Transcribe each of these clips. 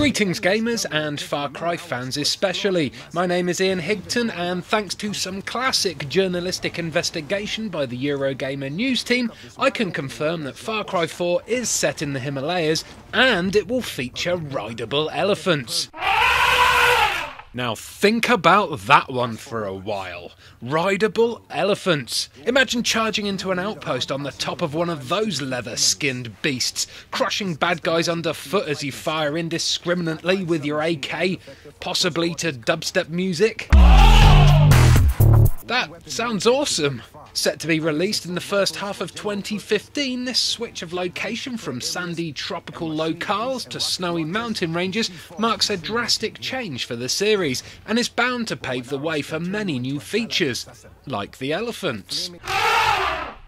Greetings gamers and Far Cry fans especially. My name is Ian Higton, and thanks to some classic journalistic investigation by the Eurogamer news team, I can confirm that Far Cry 4 is set in the Himalayas and it will feature rideable elephants. Now think about that one for a while. Rideable elephants. Imagine charging into an outpost on the top of one of those leather-skinned beasts, crushing bad guys underfoot as you fire indiscriminately with your AK, possibly to dubstep music. That sounds awesome. Set to be released in the first half of 2015, this switch of location from sandy tropical locales to snowy mountain ranges marks a drastic change for the series and is bound to pave the way for many new features, like the elephants.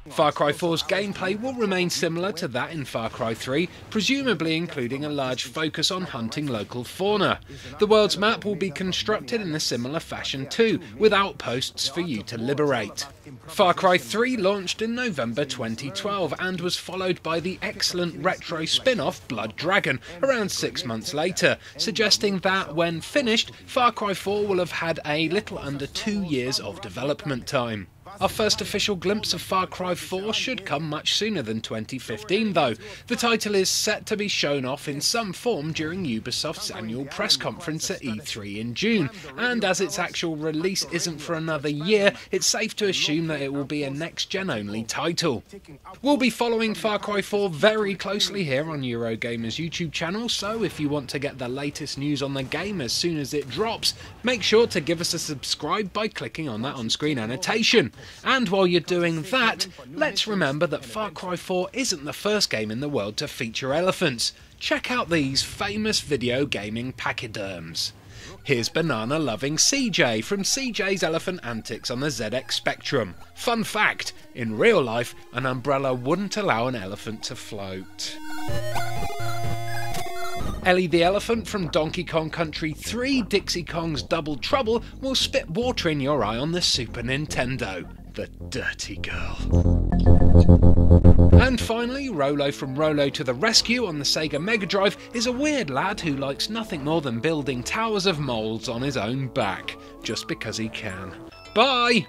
Far Cry 4's gameplay will remain similar to that in Far Cry 3, presumably including a large focus on hunting local fauna. The world's map will be constructed in a similar fashion too, with outposts for you to liberate. Far Cry 3 launched in November 2012 and was followed by the excellent retro spin-off Blood Dragon around 6 months later, suggesting that when finished, Far Cry 4 will have had a little under 2 years of development time. Our first official glimpse of Far Cry 4 should come much sooner than 2015 though. The title is set to be shown off in some form during Ubisoft's annual press conference at E3 in June, and as its actual release isn't for another year, it's safe to assume that it will be a next-gen only title. We'll be following Far Cry 4 very closely here on Eurogamer's YouTube channel, so if you want to get the latest news on the game as soon as it drops, make sure to give us a subscribe by clicking on that on-screen annotation. And while you're doing that, let's remember that Far Cry 4 isn't the first game in the world to feature elephants. Check out these famous video gaming pachyderms. Here's banana-loving CJ from CJ's Elephant Antics on the ZX Spectrum. Fun fact, in real life, an umbrella wouldn't allow an elephant to float. Ellie the Elephant from Donkey Kong Country 3 Dixie Kong's Double Trouble will spit water in your eye on the Super Nintendo. The dirty girl. And finally, Rolo from Rolo to the Rescue on the Sega Mega Drive is a weird lad who likes nothing more than building towers of moulds on his own back, just because he can. Bye!